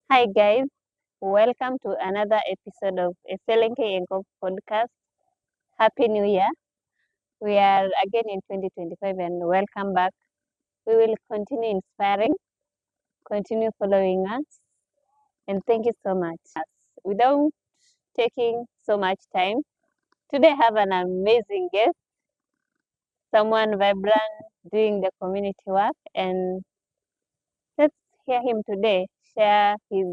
Hi guys, welcome to another episode of Excellenke Enko podcast. Happy New Year. We are again in 2025 and welcome back. We will continue inspiring, continue following us, and thank you so much. Without taking so much time, today I have an amazing guest, someone vibrant doing the community work, and let's hear him today share his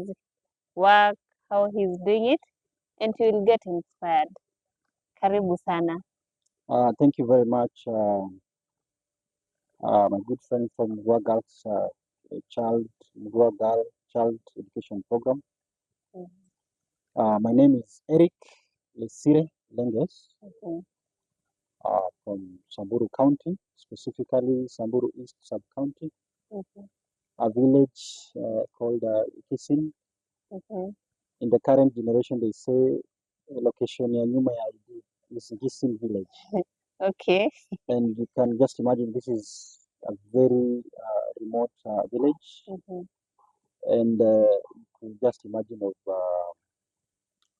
work, how he's doing it, and you will get inspired. Karibu sana. Thank you very much, my good friend from Girls Child Education Program. My name is Erick Lesire from Samburu County, specifically Samburu East Sub-County, a village called Ikisin. In the current generation, they say location ya nyuma ya ID is Ikisin village. Okay. And you can just imagine this is a very remote village. And you can just imagine of,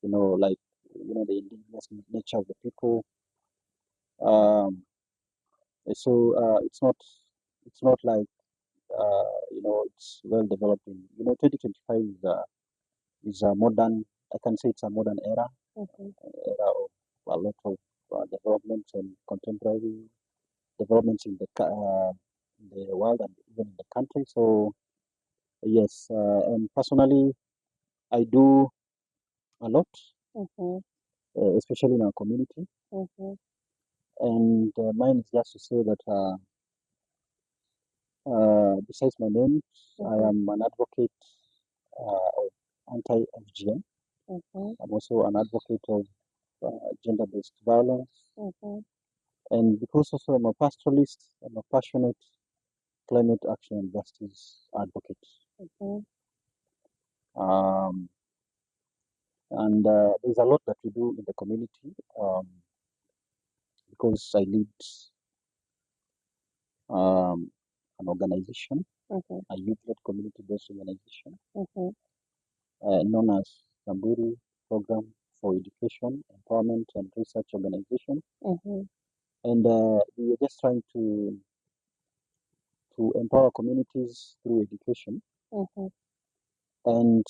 the indigenous nature of the people. So it's not like, it's well developed. 2025 is a modern, I can say it's a modern era, era of a lot of developments and contemporary developments in the world and even in the country. So yes, and personally, I do a lot, especially in our community. And mine is just to say that besides my name, I am an advocate of anti-FGM. I'm also an advocate of gender-based violence. And because also I'm a pastoralist, I'm a passionate climate action and justice advocate. And there's a lot that we do in the community because I lead an organization, a youth-led community-based organization known as Samburu Program for Education, Empowerment and Research Organization. And we are just trying to empower communities through education and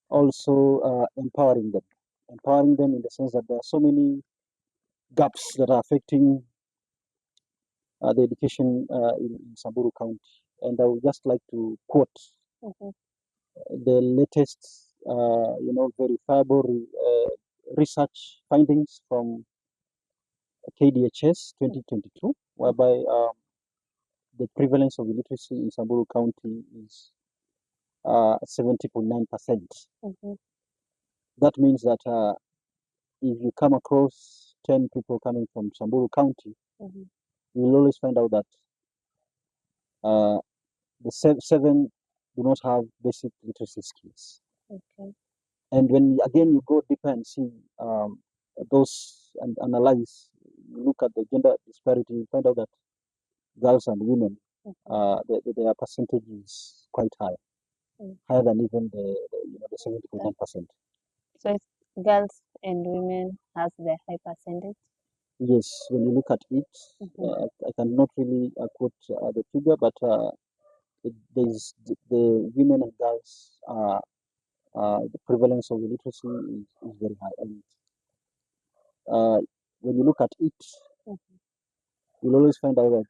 also empowering them in the sense that there are so many gaps that are affecting the education in Samburu County. And I would just like to quote the latest, verifiable research findings from KDHS 2022, whereby the prevalence of illiteracy in Samburu County is 70.9%. That means that if you come across 10 people coming from Samburu County, you will always find out that the seven do not have basic literacy skills. And when again you go deeper and see those and analyze, you look at the gender disparity, you find out that girls and women, their percentage is quite high, higher than even the 70.9%. So it's girls and women has the high percentage. Yes, when you look at it, I cannot really quote the figure, but there's the women and girls the prevalence of illiteracy is very high. And when you look at it, you'll always find out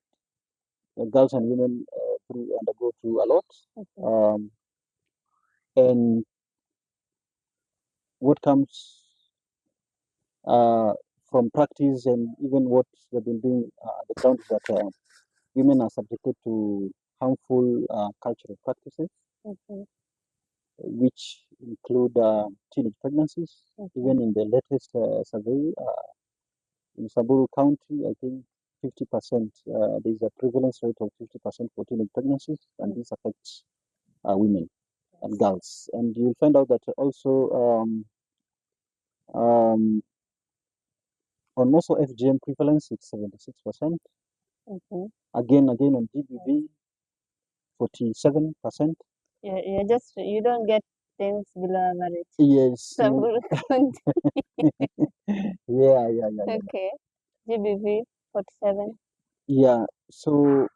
that girls and women undergo through a lot. And what comes from practice and even what they've been doing at the ground is that women are subjected to harmful cultural practices, which include teenage pregnancies. Even in the latest survey in Samburu County, I think 50%, there's a prevalence rate of 50% for teenage pregnancies, and this affects women and girls. And you'll find out that also on also FGM prevalence, it's 76%. Again on GBV, 47%. You don't get things below average. Yes. Samburu County. Yeah. Okay. GBV 47. Yeah. So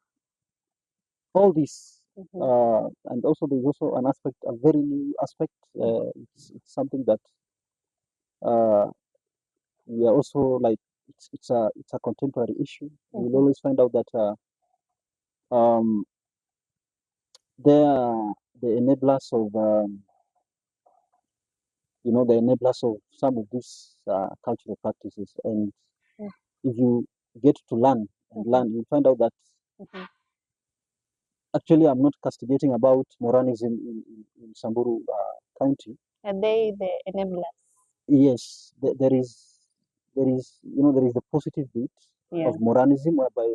all this, Mm-hmm. and also there's also an aspect, a very new aspect. It's something that uh, we are also like. It's a contemporary issue. We'll always find out that um, they are the enablers of the enablers of some of these cultural practices. And Mm. if you get to learn and learn, you'll find out that Mm-hmm. actually I'm not castigating about Moranism in Samburu County. Are they the enablers? Yes, there is the positive bit Yeah. of Moranism, whereby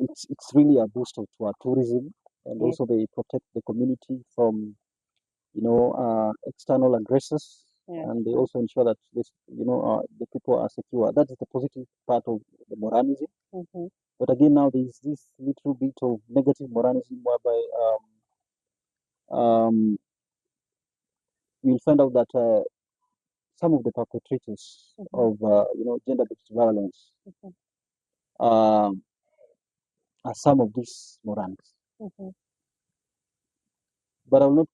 it's really a boost to our tourism, and Yes. also they protect the community from external aggressors, Yeah. and they also ensure that the people are secure. That is the positive part of the Moranism. Mm-hmm. But again, now there's this little bit of negative Moranism, whereby you'll find out that some of the perpetrators of gender-based violence um, are some of these Morans. Mm-hmm. But I will not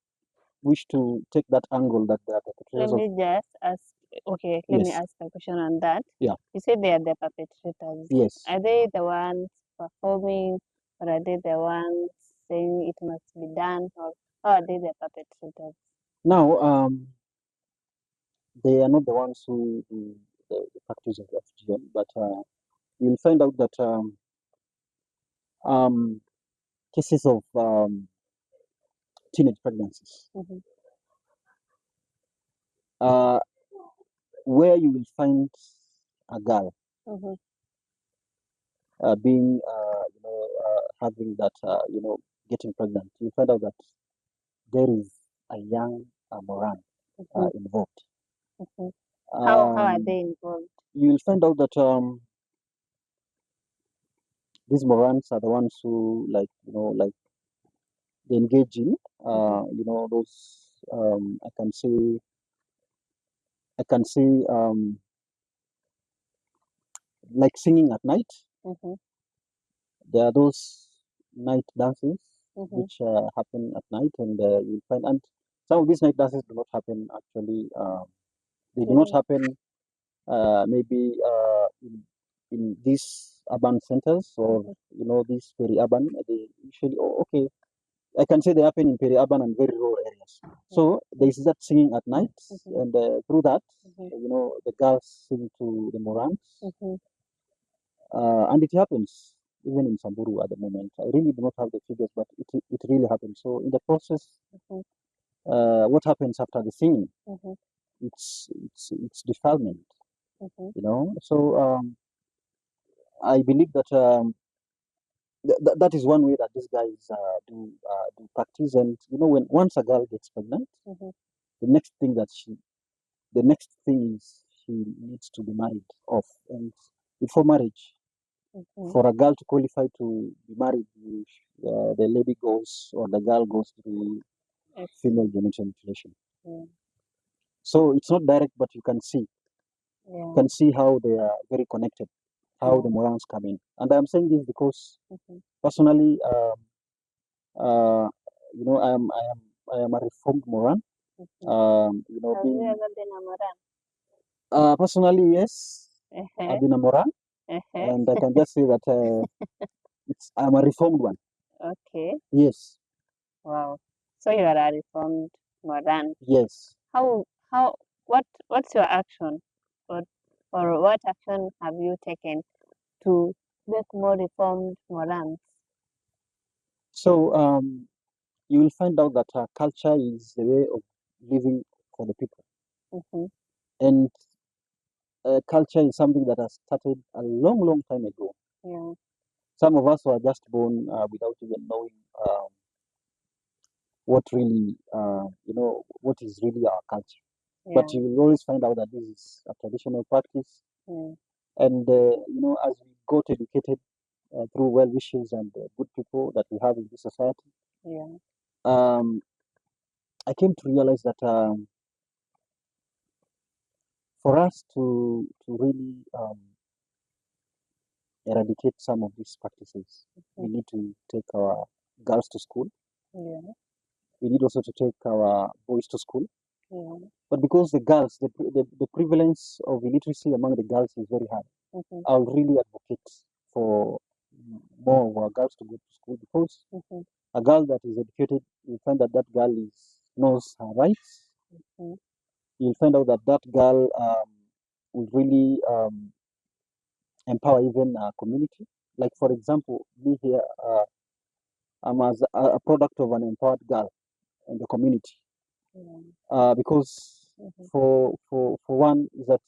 wish to take that angle that they are Let perpetrators of. me just ask. Okay, let me Yes. ask a question on that. Yeah. You said they are the perpetrators. Yes. Are they the ones performing, or are they the ones saying it must be done, or are they the perpetrators? Now, they are not the ones who do the practice of FGM, but you'll find out that um, cases of teenage pregnancies, Mm-hmm. uh, where you will find a girl Mm-hmm. being, having that, getting pregnant, you find out that there is a young Moran Mm-hmm. involved. Mm-hmm. How are Um, they involved? you will find out that these Morans are the ones who, like they engage in, those, I can say, like singing at night. Mm-hmm. There are those night dances Mm-hmm. which happen at night, and you'll find, and some of these night dances do not happen actually. They do not happen maybe in these urban centers, or these peri-urban. They usually, okay, I can say they happen in peri-urban and very rural areas. So there is that singing at night, and through that, the girls sing to the Morans, and it happens even in Samburu at the moment. I really do not have the figures, but it really happens. So in the process, what happens after the singing? It's defilement, So I believe that that is one way that these guys do practice. And when once a girl gets pregnant, the next thing is she needs to be married off. And before marriage, for a girl to qualify to be married, the lady goes, or the girl goes through female genital mutilation. So it's not direct, but you can see how they are very connected, how the Morans come in. And I'm saying this because personally, uh, I am a reformed Moran. Have you ever been a Moran? Personally, yes, I've been a Moran, and I can just say that I'm a reformed one. Okay. Yes. Wow. So you are a reformed Moran. Yes. What's your action, or what action have you taken to make more reformed Morans? So you will find out that culture is the way of living for the people, and culture is something that has started a long, long time ago. Yeah. Some of us were just born without even knowing what really, what is really our culture. But you will always find out that this is a traditional practice. And, as we got educated through well wishes and good people that we have in this society, I came to realize that for us to really eradicate some of these practices, we need to take our girls to school. Yeah. We need also to take our boys to school. Yeah. But because the girls, the prevalence of illiteracy among the girls is very high, Mm-hmm. I'll really advocate for more of our girls to go to school, because Mm-hmm. a girl that is educated, you'll find that that girl knows her rights. Mm-hmm. You'll find out that that girl will really empower even a community. Like, for example, me here, I'm as a product of an empowered girl in the community. Because Mm-hmm. for one is that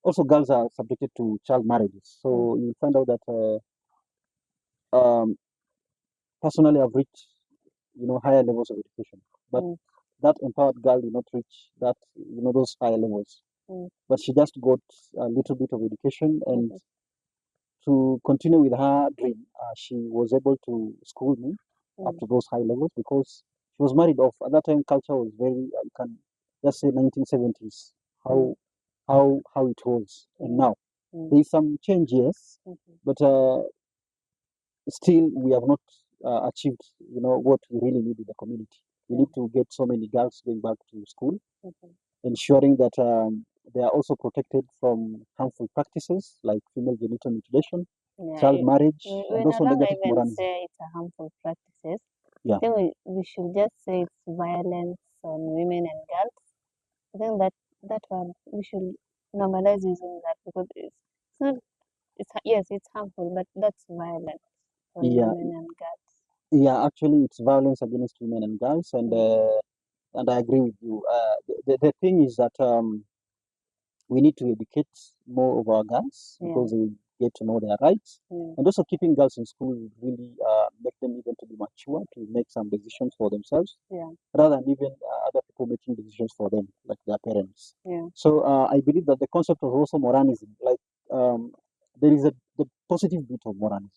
also girls are subjected to child marriages. So you find out that personally I've reached higher levels of education, but that empowered girl did not reach that those higher levels. But she just got a little bit of education, and to continue with her dream, she was able to school me up to those high levels, because she was married off. At that time, culture was very, you can just say 1970s, how it was. And now, there's some change, yes, but still we have not achieved, what we really need in the community. We need to get so many girls going back to school, ensuring that they are also protected from harmful practices like female genital mutilation, child marriage, We and no also longer negative even Moranism. say it's a harmful practices. Yeah. I think we should just say it's violence on women and girls. I think that one we should normalize using that, because it's not yes, it's harmful, but that's violence on Yeah, women and girls. yeah. Actually, it's violence against women and girls, and I agree with you. The thing is that we need to educate more of our girls, because they get to know their rights, and also keeping girls in school will really make them even to be mature, to make some decisions for themselves, rather than even other people making decisions for them, like their parents. So I believe that the concept of also Moranism, like there is the positive bit of Moranism.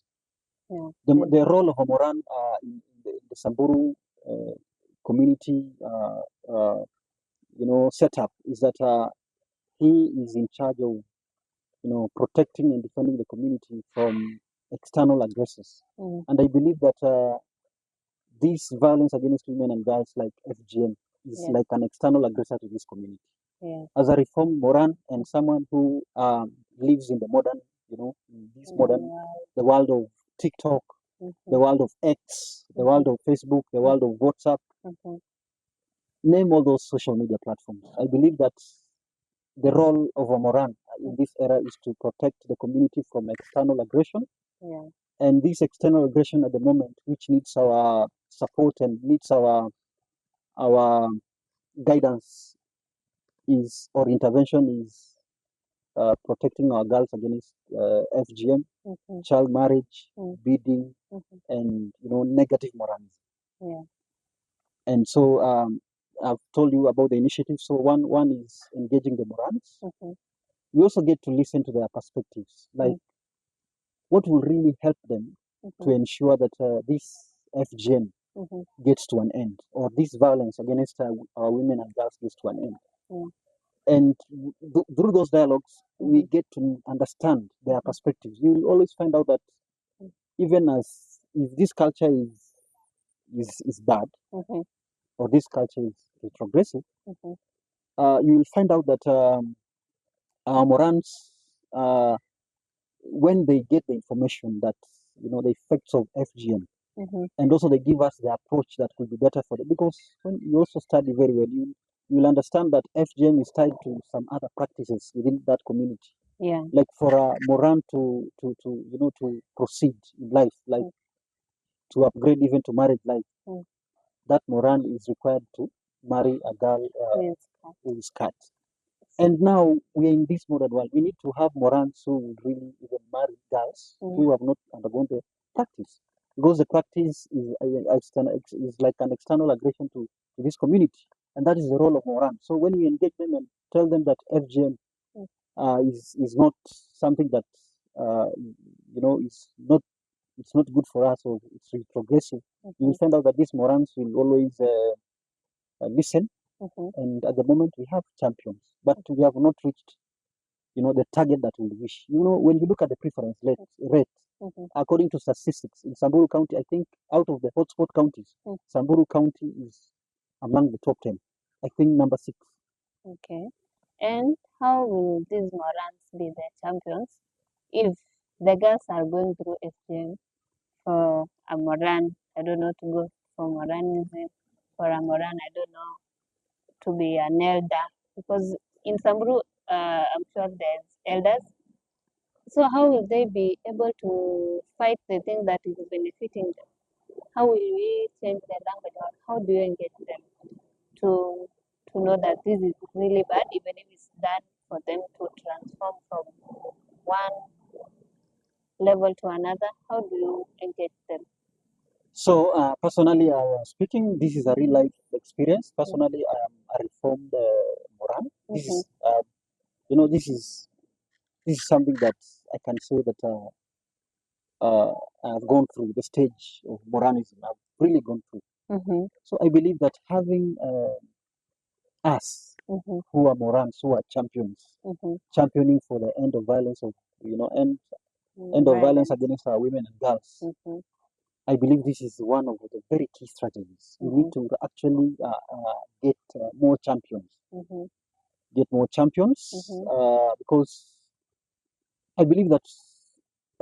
The role of a Moran in the Samburu community, setup is that he is in charge of protecting and defending the community from external aggressors. And I believe that this violence against women and girls, like FGM, is like an external aggressor to this community. As a reformed Moran and someone who lives in the modern, the world of TikTok, the world of X, the world of Facebook, the world of WhatsApp, name all those social media platforms. I believe that the role of a Moran in this era is to protect the community from external aggression. And this external aggression at the moment, which needs our support and needs our guidance, or intervention, is protecting our girls against FGM, child marriage, beating, and negative moralism. And so I've told you about the initiative. So one is engaging the Morans. We also get to listen to their perspectives, like what will really help them to ensure that this FGM gets to an end, or this violence against our women and girls gets to an end. And through those dialogues, we get to understand their perspectives. You will always find out that even as if this culture is bad, or this culture is retrogressive, you will find out that our Morans, when they get the information that the effects of FGM, and also they give us the approach that will be better for them, because when you also study very well, you'll understand that FGM is tied to some other practices within that community. Like for a Moran to proceed in life, like to upgrade even to married life, that Moran is required to marry a girl who is cut. And now we are in this modern world. We need to have Morans who would really even marry girls who have not undergone the practice, because the practice is like an external aggression to this community, and that is the role of Moran. So when we engage them and tell them that FGM is not something that is it's not good for us, or it's retrogressive, you will find out that these morons will always listen. And at the moment, we have champions, but we have not reached, the target that we wish. When you look at the preference rate, according to statistics in Samburu County, I think out of the hotspot counties, Samburu County is among the top 10. I think number 6. Okay. And how will these morans be the champions if the girls are going through FGM for a moran, I don't know, to go for Moranism, for a moran, I don't know, to be an elder? Because in Samburu, I'm sure there's elders. So how will they be able to fight the thing that is benefiting them? How will we change the language, or how do you engage them to know that this is really bad, even if it's done for them to transform from one level to another? How do you engage them? So personally, speaking, this is a real life experience. Personally, I am a reformed moran. This is, this is something that I can say that I've gone through the stage of Moranism. I've really gone through. So I believe that having us who are Morans, who are champions, championing for the end of violence, end of violence against our women and girls. I believe this is one of the very key strategies. We need to actually get more champions. Get more champions because I believe that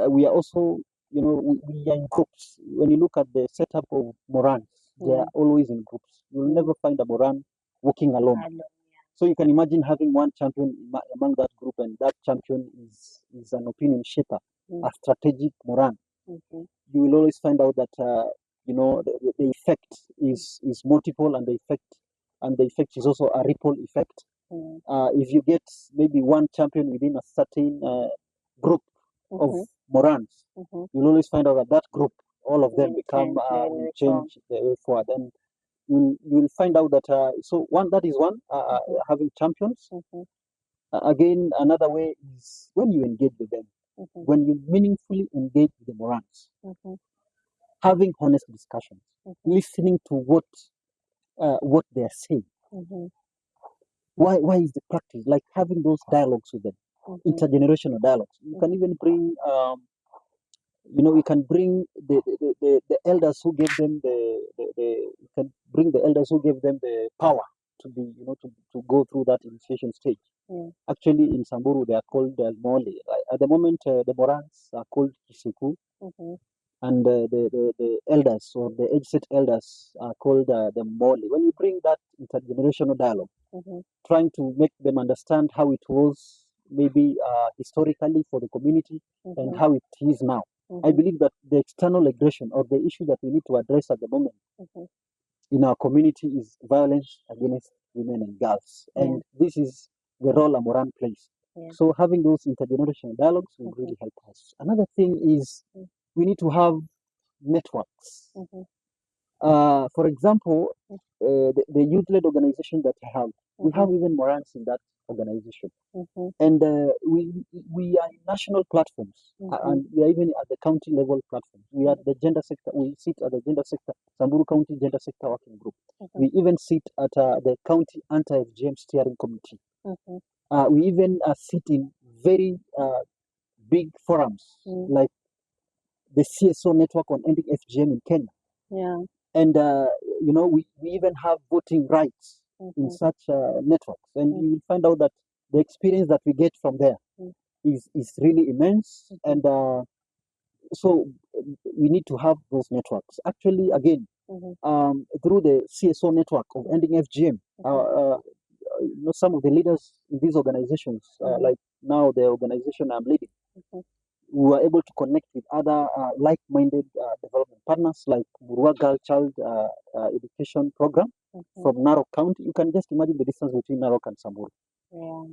we are also, we are in groups. When you look at the setup of Morans, they are always in groups. You'll never find a Moran walking alone. So you can imagine having one champion among that group, and that champion is an opinion shaper, a strategic Moran. You will always find out that the effect is multiple, and the effect is also a ripple effect. If you get maybe one champion within a certain group of Morans, you'll always find out that group, all of them will change the way forward. And you'll find out that that is one, having champions. Again, another way is when you engage with them, when you meaningfully engage with the Morans, having honest discussions, listening to what they are saying. Why is the practice, like having those dialogues with them, intergenerational dialogues. You can even bring you can bring the elders who gave them you can bring the elders who gave them the power to be, to go through that initiation stage. Actually, in Samburu, they are called Mole. At the moment, the Morans are called Kisiku, and the elders, or the age-set elders, are called the Mole. When you bring that intergenerational dialogue, trying to make them understand how it was maybe historically for the community and how it is now. I believe that the external aggression, or the issue that we need to address at the moment in our community, is violence against women and girls. And this is the role a Moran plays. So having those intergenerational dialogues will really help us. Another thing is we need to have networks. For example, the youth-led organization that I have, we have even Morans in that organization. And we are in national platforms, and we are even at the county level platforms. We are the gender sector. We sit at the gender sector, Samburu County Gender Sector Working Group. We even sit at the county anti-FGM steering committee. We even sit in very big forums like the CSO network on ending FGM in Kenya. And we even have voting rights in such networks, and you will find out that the experience that we get from there is really immense. And so we need to have those networks. Actually, again, through the CSO network of ending FGM, some of the leaders in these organizations, like now the organization I'm leading, we were able to connect with other like-minded development partners, like Burwa Girl Child Education Program from Narok County. You can just imagine the distance between Narok and Samburu.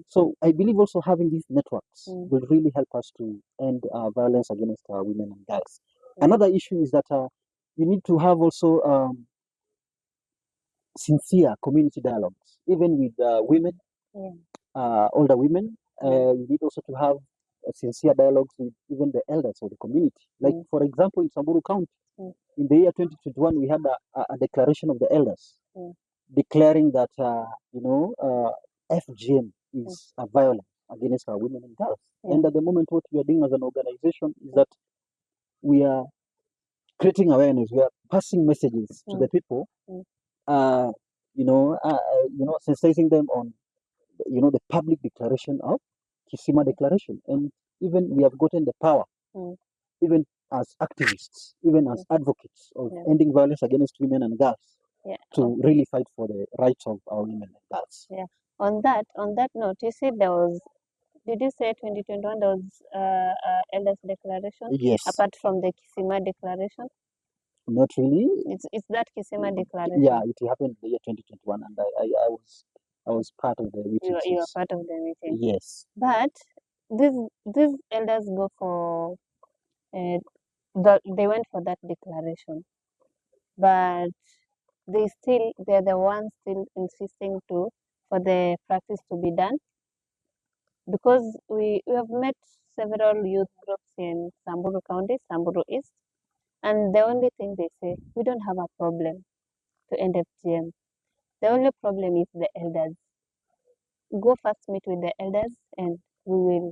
So I believe also having these networks will really help us to end violence against women and girls. Another issue is that we need to have also sincere community dialogues, even with women, older women. We need also to have sincere dialogues with even the elders of the community. Like, for example, in Samburu County, in the year 2021, we had a declaration of the elders declaring that, FGM is a violence against our women and girls. And at the moment, what we are doing as an organization is that we are creating awareness. We are passing messages to the people, sensitizing them on, the public declaration of Kisima Declaration. And even we have gotten the power, even as activists, even as advocates of ending violence against women and girls, to really fight for the rights of our women and girls. Yeah. On that note, you said there was. Did you say 2021 there was elders declaration? Yes. Apart from the Kisima declaration. Not really. It's that Kisima declaration. Yeah, it happened in the year 2021, and I was part of the meeting. You were part of the meeting. Yes. But these elders go for they went for that declaration, but they're the ones still insisting for the practice to be done, because we have met several youth groups in Samburu County, Samburu East, and the only thing they say, we don't have a problem to end FGM. The only problem is the elders. Go first meet with the elders and we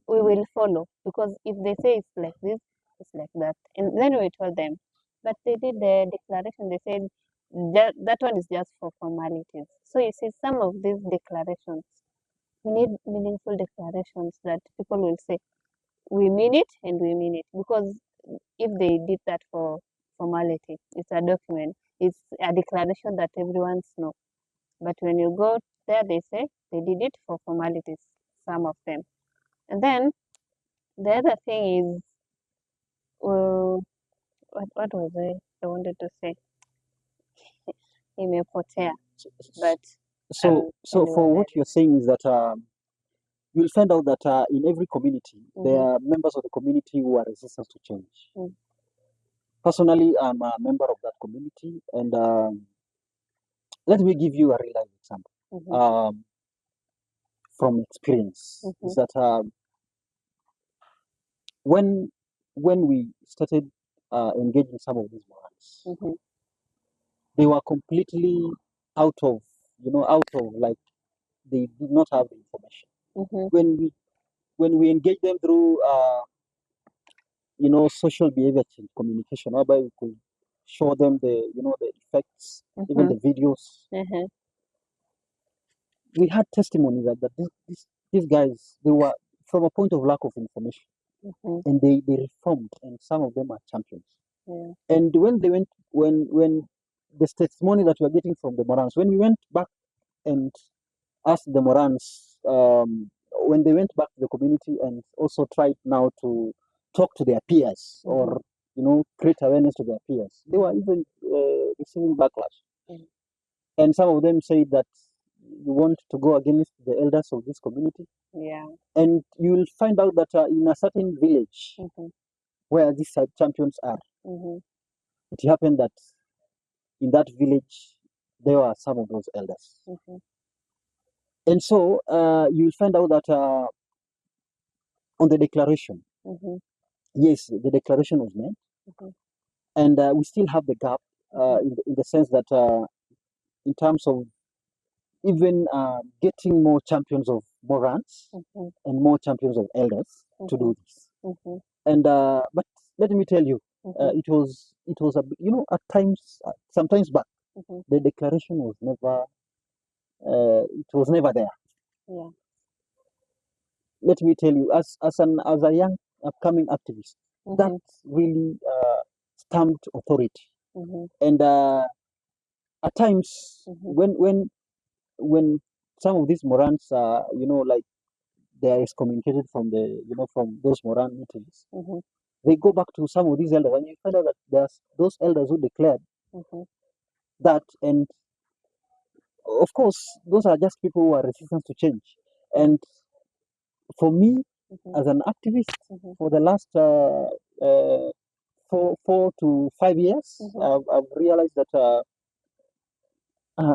will follow, because if they say it's like this, it's like that. And then we told them, but they did the declaration, they said that one is just for formalities. So you see, some of these declarations, we need meaningful declarations that people will say, we mean it and we mean it. Because if they did that for formality, it's a document, it's a declaration that everyone knows. But when you go there, they say they did it for formalities, some of them. And then the other thing is, what was it I wanted to say? Imepotea. But so for what you're saying is that you'll find out that in every community, there are members of the community who are resistant to change. Personally, I'm a member of that community, and let me give you a real life example from experience. Is that when we started engaging some of these morals, they were completely out of like, they did not have the information. When we engage them through social behavior change communication, whereby we could show them the effects, even the videos. We had testimony that these guys, they were from a point of lack of information, and they reformed, and some of them are champions. And when they went, when the testimony that we are getting from the Morans, when we went back and asked the Morans, when they went back to the community and also tried now to talk to their peers or create awareness to their peers, they were even receiving backlash. And some of them say that you want to go against the elders of this community. And you will find out that in a certain village where these champions are, it happened that in that village there were some of those elders. And so you will find out that on the declaration, yes, the declaration was made, and we still have the gap in the sense that in terms of even getting more champions of Morans and more champions of elders to do this. And but let me tell you, it was at times, sometimes back, the declaration was never there. Let me tell you, as a young upcoming activist, that's really stamped authority. And at times, when some of these Morans like, they are excommunicated from from those Moran meetings, they go back to some of these elders, and you find out that there's those elders who declared that. And of course, those are just people who are resistant to change. And for me, as an activist, for the last 4 to 5 years, I've realized that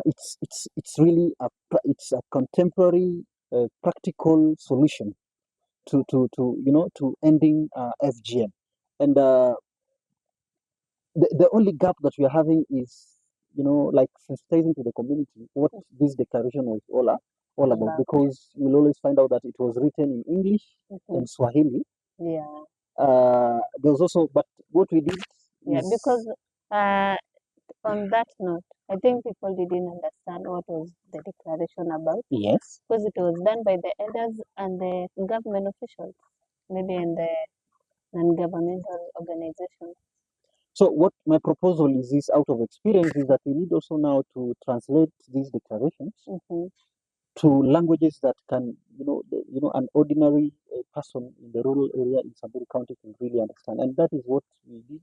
it's really a contemporary practical solution to ending FGM. And the only gap that we are having is, like sensitizing to the community what this declaration was all about, because you'll always find out that it was written in English and Swahili. Yeah. There was also, but what we did Yeah, is, because on that note, I think people didn't understand what was the declaration about, yes, because it was done by the elders and the government officials, maybe in the non-governmental organizations. so what my proposal is out of experience is that we need also now to translate these declarations to languages that can, an ordinary person in the rural area in Samburu County can really understand. And that is what we did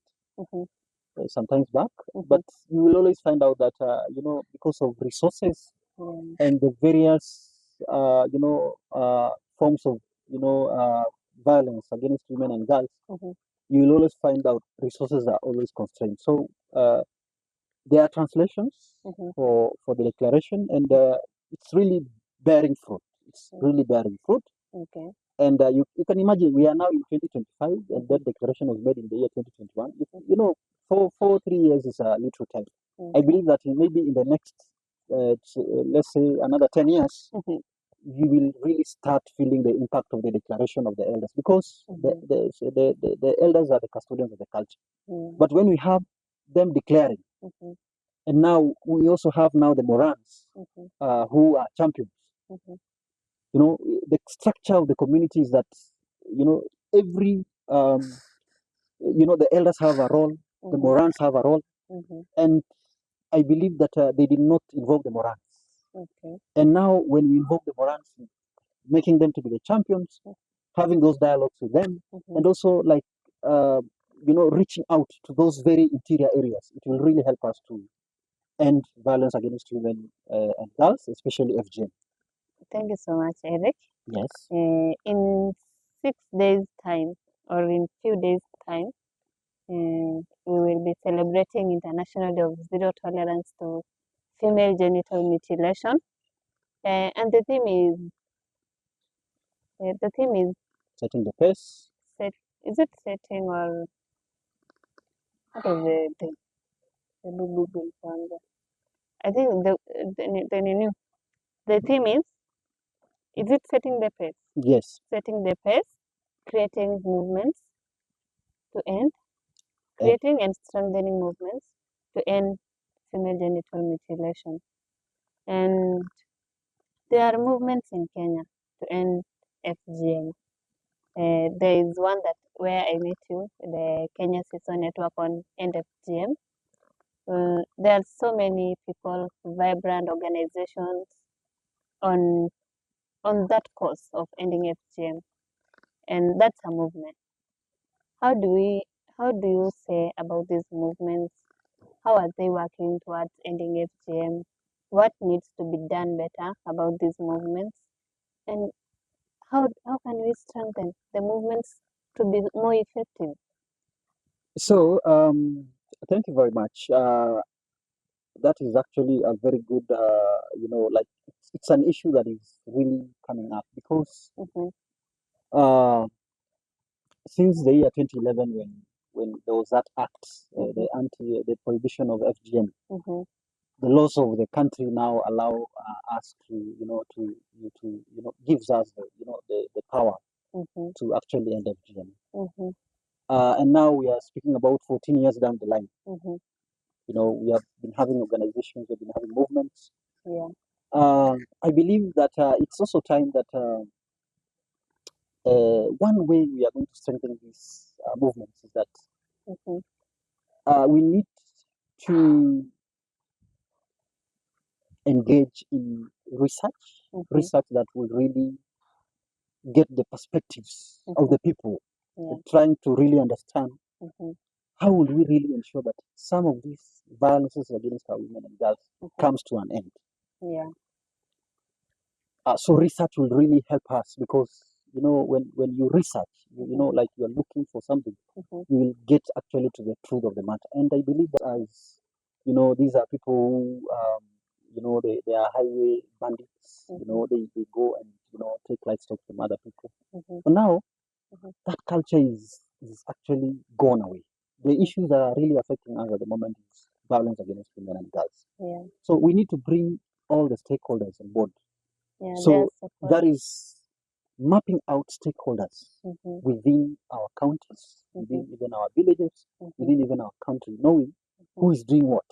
sometimes back. But you will always find out that, because of resources and the various, forms of, violence against women and girls, you will always find out resources are always constrained. So there are translations for the declaration, and it's really bearing fruit. It's really bearing fruit. Okay. And you can imagine we are now in 2025, and that declaration was made in the year 2021. For 3 years is a little time. I believe that maybe in the next, let's say, another 10 years, you will really start feeling the impact of the declaration of the elders, because the elders are the custodians of the culture. But when we have them declaring, and now we also have now the Morans who are champions. The structure of the community is that, every, the elders have a role, the Morans have a role, and I believe that they did not invoke the Morans. And now when we invoke the Morans, making them to be the champions, having those dialogues with them, and also like, reaching out to those very interior areas, it will really help us to end violence against women and girls, especially FGM. Thank you so much, Eric. Yes. In 6 days' time, or in few days' time, we will be celebrating International Day of Zero Tolerance to Female Genital Mutilation, and the theme is Setting the pace. Is it setting, or what is the Google one? I think the theme is it setting the pace? Yes. Setting the pace, creating movements to end, creating and strengthening movements to end female genital mutilation. And there are movements in Kenya to end FGM. There is one that where I met you, the Kenya Season Network on End FGM. There are so many people, vibrant organizations on that cause of ending FGM, and that's a movement. How do you say about these movements? How are they working towards ending FGM? What needs to be done better about these movements? And how can we strengthen the movements to be more effective? So, thank you very much. That is actually a very good, like it's an issue that is really coming up, because since the year 2011, when there was that act, the prohibition of FGM, the laws of the country now allow us to gives us the power to actually end FGM. And now we are speaking about 14 years down the line. We have been having organizations, we've been having movements. Yeah. I believe that it's also time that one way we are going to strengthen these movements is that we need to engage in research that will really get the perspectives of the people, trying to really understand how will we really ensure that some of these violences against our women and girls comes to an end. Yeah. So research will really help us, because when you research, like you are looking for something, you will get actually to the truth of the matter. And I believe that, as these are people who they are highway bandits. They go and take livestock from other people. But now that culture is actually gone away. The issues that are really affecting us at the moment is violence against women and girls. Yeah. So we need to bring all the stakeholders on board. Yeah, So that is mapping out stakeholders within our counties, within even our villages, within even our country, knowing who is doing what,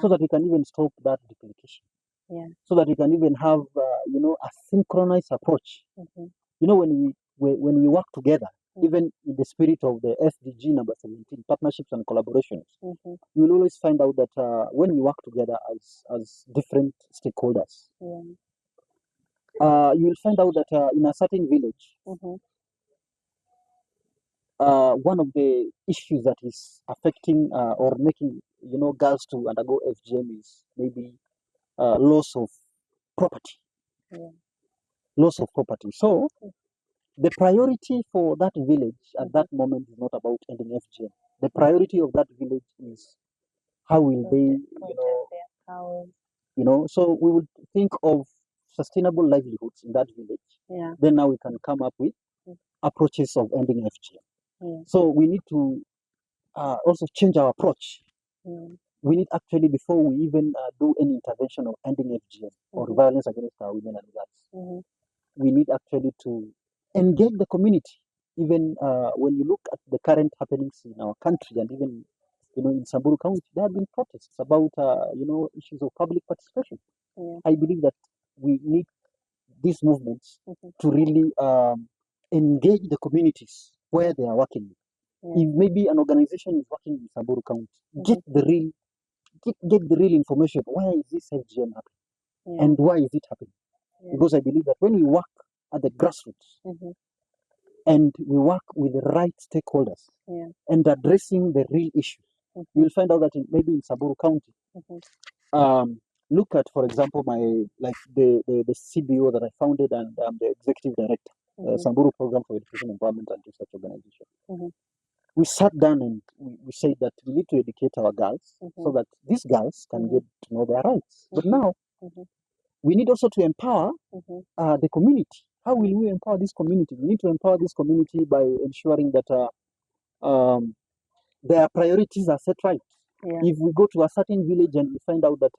so that we can even stop that duplication. So that we can even have a synchronized approach. When we work together, even in the spirit of the SDG number 17, partnerships and collaborations, you will always find out that when we work together as different stakeholders, you will find out that in a certain village, one of the issues that is affecting or making girls to undergo FGM is maybe loss of property. Loss of property. So the priority for that village at that moment is not about ending FGM. The priority of that village is how will they, so we would think of sustainable livelihoods in that village. Then now we can come up with approaches of ending FGM. So we need to also change our approach. We need actually, before we even do any intervention of ending FGM or violence against our women and girls, we need actually to engage the community. Even when you look at the current happenings in our country and even in Samburu County, there have been protests about issues of public participation. I believe that we need these movements to really engage the communities where they are working. If maybe an organization is working in Samburu County, get the real information. Why is this FGM happening? And why is it happening? Because I believe that when we work at the grassroots and we work with the right stakeholders and addressing the real issues, you will find out that maybe in Samburu County, look at, for example, the CBO that I founded and the executive director, Samburu Program for Education, Empowerment and Research Organization. We sat down and we said that we need to educate our girls so that these girls can get to know their rights. But now we need also to empower the community. How will we empower this community? We need to empower this community by ensuring that their priorities are set right. If we go to a certain village and we find out that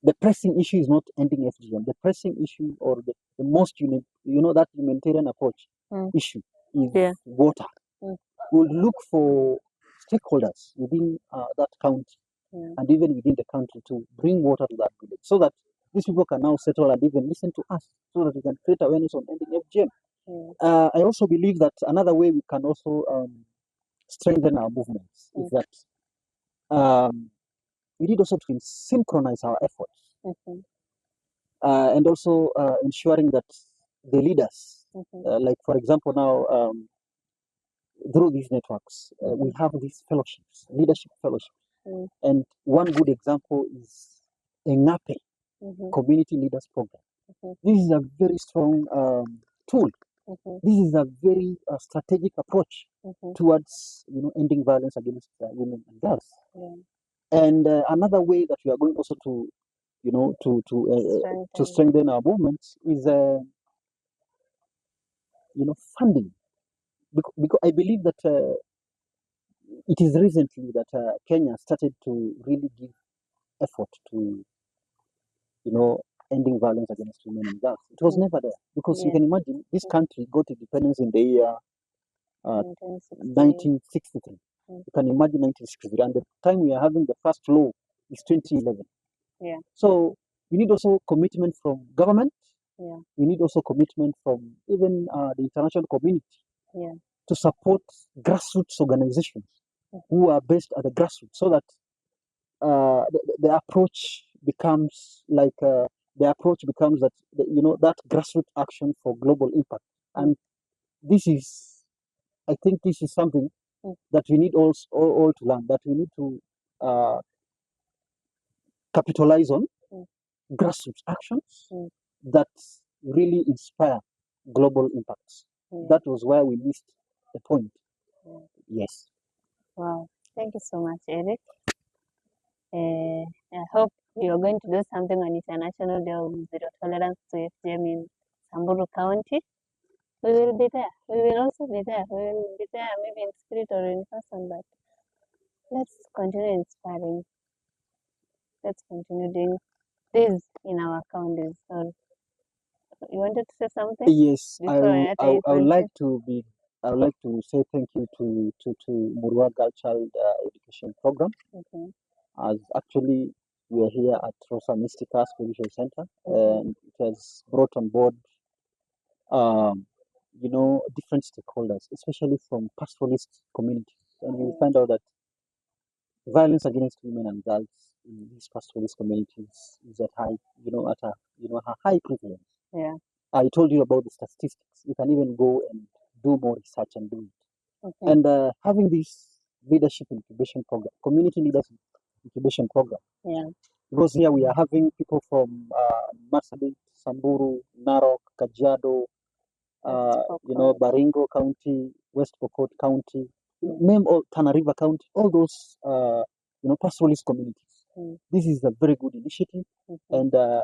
the pressing issue is not ending FGM, the pressing issue or the most that humanitarian approach issue is water. We'll look for stakeholders within that county and even within the country to bring water to that village so that these people can now settle and even listen to us so that we can create awareness on ending FGM. I also believe that another way we can also strengthen our movements is that we need also to synchronize our efforts and also ensuring that the leaders, like for example now, through these networks, we have these fellowships, leadership fellowships. And one good example is ENGAPE, Community Leaders Program. This is a very strong tool. This is a very strategic approach towards ending violence against women and girls. And another way that we are going also to to strengthen our movements is funding. Because I believe that it is recently that Kenya started to really give effort to, ending violence against women and girls. It was never there because you can imagine this country got independence in the year 1963. You can imagine 1963, and the time we are having the first law is 2011. So we need also commitment from government. We need also commitment from even the international community to support grassroots organizations who are based at the grassroots, so that the approach becomes like that that grassroots action for global impact. And this is, I think, this is something that we need all to learn. That we need to capitalize on grassroots actions that really inspire global impacts. That was where we missed the point. Yes. Wow. Thank you so much, Erick. I hope we are going to do something on International Day of Zero Tolerance to FGM in Samburu County. We will be there. We will also be there. We will be there maybe in spirit or in person, but let's continue inspiring. Let's continue doing this in our counties. Or you wanted to say something? Yes, Before I would like to say thank you to Murwa Girl Child Education Program, as actually we are here at Rosa Mystica Spiritual Center, and it has brought on board different stakeholders, especially from pastoralist communities, and we find out that violence against women and girls in these pastoralist communities is at a high prevalence. Yeah. I told you about the statistics. You can even go and do more research and do it. Okay. And having this leadership incubation program, community leaders incubation program. Yeah. Because here we are having people from Marsabit, Samburu, Narok, Kajiado, Baringo County, West Pokot County, name all Tana River County, all those pastoralist communities. This is a very good initiative, and I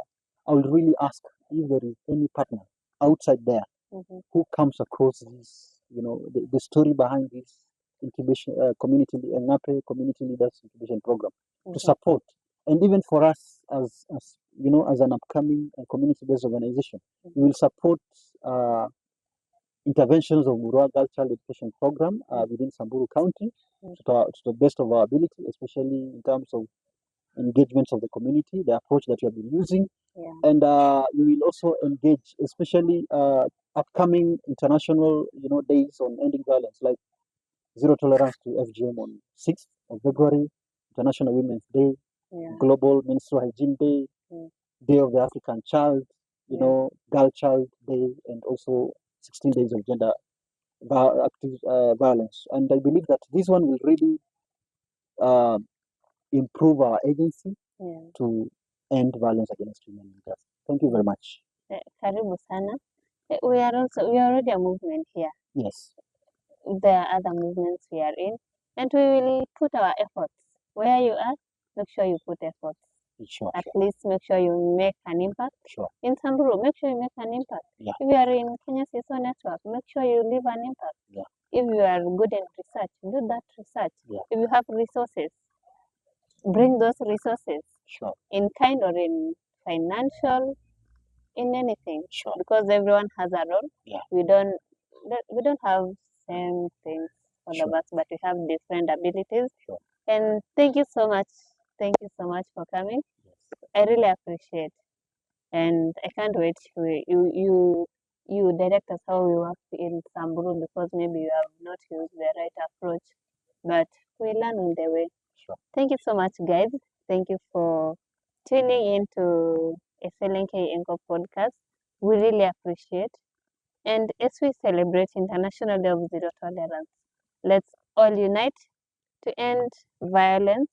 would really ask if there is any partner outside there who comes across this, the story behind this incubation community leaders incubation program to support, and even for us as an upcoming community-based organization, we will support interventions of Murwa Girl Child Education Program within Samburu County to the best of our ability, especially in terms of engagements of the community, the approach that we have been using. Yeah. And we will also engage, especially upcoming international, days on ending violence, like Zero Tolerance to FGM on 6th of February, International Women's Day, Global Menstrual Hygiene Day, Day of the African Child, Girl Child Day, and also 16 days of gender violence. And I believe that this one will really improve our agency to end violence against women and girls. Thank you very much. Karibu sana. We are already a movement here. Yes. There are other movements we are in, and we will put our efforts. Where you are, make sure you put efforts. Sure. At least make sure you make an impact. Sure. In Samburu, make sure you make an impact. Yeah. If you are in Kenya CSO Network, make sure you leave an impact. Yeah. If you are good in research, do that research. Yeah. If you have resources, bring those resources. Sure. In kind or in financial, in anything. Sure. Because everyone has a role. Yeah. We don't have same things all Sure. of us, but we have different abilities. Sure. And thank you so much. Thank you so much for coming. Yes. I really appreciate. And I can't wait for you direct us how we work in Samburu, because maybe you have not used the right approach, but we learn on the way. Sure. Thank you so much, guys. Thank you for tuning into SLNK Enko podcast. We really appreciate. And as we celebrate International Day of Zero Tolerance, let's all unite to end violence,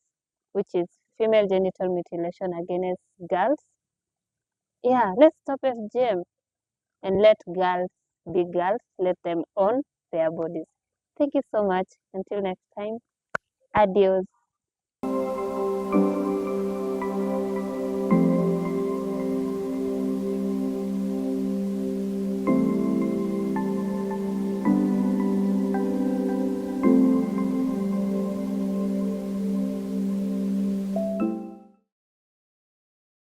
which is female genital mutilation against girls. Yeah, let's stop FGM and let girls be girls. Let them own their bodies. Thank you so much. Until next time, adios.